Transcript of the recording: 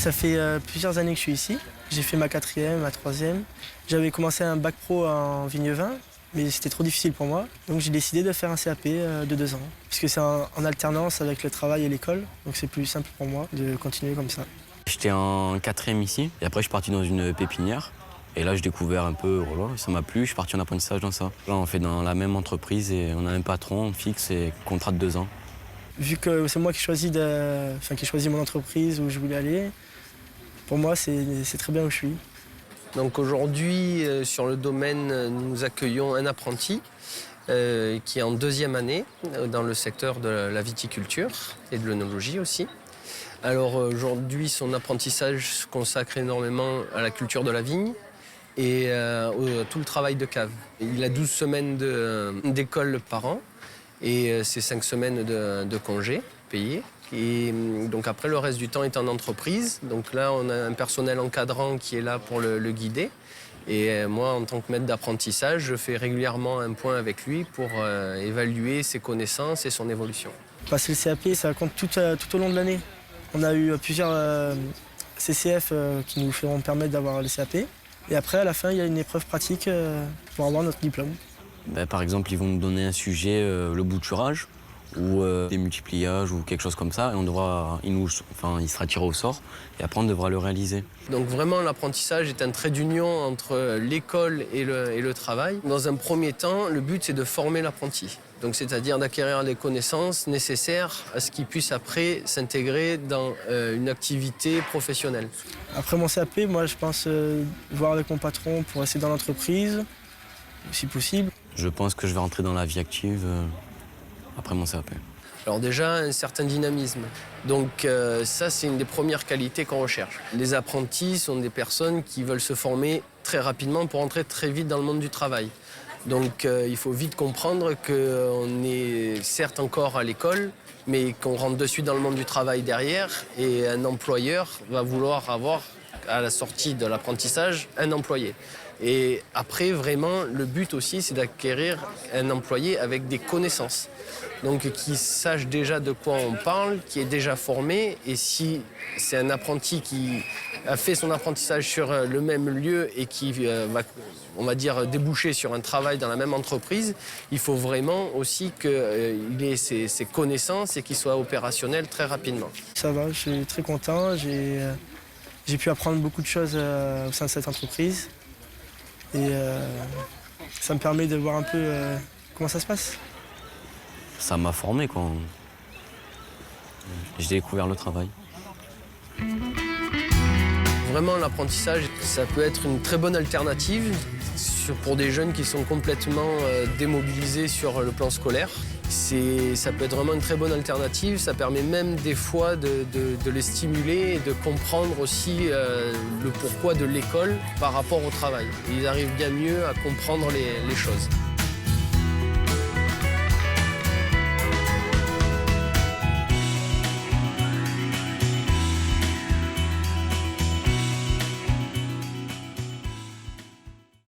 Ça fait plusieurs années que je suis ici. J'ai fait ma 4e, ma 3e. J'avais commencé un bac pro en vigne vin, mais c'était trop difficile pour moi. Donc j'ai décidé de faire un CAP de 2 ans, puisque c'est en alternance avec le travail et l'école. Donc c'est plus simple pour moi de continuer comme ça. J'étais en 4e ici, et après je suis parti dans une pépinière. Et là, j'ai découvert un peu, voilà, ça m'a plu, je suis parti en apprentissage dans ça. Là, on fait dans la même entreprise et on a un patron fixe et contrat de 2 ans. Vu que c'est moi qui ai choisi mon entreprise où je voulais aller, pour moi, c'est très bien où je suis. Donc aujourd'hui, sur le domaine, nous accueillons un apprenti qui est en 2e année dans le secteur de la viticulture et de l'œnologie aussi. Alors aujourd'hui, son apprentissage se consacre énormément à la culture de la vigne et tout le travail de cave. Il a 12 semaines d'école par an et c'est 5 semaines de congés payés. Et donc après, le reste du temps est en entreprise. Donc là, on a un personnel encadrant qui est là pour le guider. Et moi, en tant que maître d'apprentissage, je fais régulièrement un point avec lui pour évaluer ses connaissances et son évolution. Passer le CAP, ça compte tout au long de l'année. On a eu plusieurs CCF qui nous feront permettre d'avoir le CAP. Et après, à la fin, il y a une épreuve pratique pour avoir notre diplôme. Par exemple, ils vont nous donner un sujet, le bouturage, ou des multipliages ou quelque chose comme ça, et il sera tiré au sort, et après on devra le réaliser. Donc vraiment, l'apprentissage est un trait d'union entre l'école et le travail. Dans un premier temps, le but c'est de former l'apprenti, donc c'est-à-dire d'acquérir les connaissances nécessaires à ce qu'il puisse après s'intégrer dans une activité professionnelle. Après mon CAP, moi je pense voir avec mon patron pour rester dans l'entreprise, si possible. Je pense que je vais rentrer dans la vie active après mon CAP. Alors déjà, un certain dynamisme. Donc ça, c'est une des premières qualités qu'on recherche. Les apprentis sont des personnes qui veulent se former très rapidement pour entrer très vite dans le monde du travail. Donc il faut vite comprendre qu'on est certes encore à l'école, mais qu'on rentre de suite dans le monde du travail derrière. Et un employeur va vouloir avoir, à la sortie de l'apprentissage, un employé. Et après, vraiment, le but aussi, c'est d'acquérir un employé avec des connaissances. Donc, qui sache déjà de quoi on parle, qui est déjà formé. Et si c'est un apprenti qui a fait son apprentissage sur le même lieu et qui va, on va dire, déboucher sur un travail dans la même entreprise, il faut vraiment aussi qu'il ait ses connaissances et qu'il soit opérationnel très rapidement. Ça va, je suis très content. J'ai pu apprendre beaucoup de choses au sein de cette entreprise. Et ça me permet de voir un peu comment ça se passe. Ça m'a formé quand j'ai découvert le travail. Vraiment, l'apprentissage, ça peut être une très bonne alternative pour des jeunes qui sont complètement démobilisés sur le plan scolaire. Ça peut être vraiment une très bonne alternative. Ça permet même des fois de les stimuler et de comprendre aussi le pourquoi de l'école par rapport au travail. Ils arrivent bien mieux à comprendre les choses.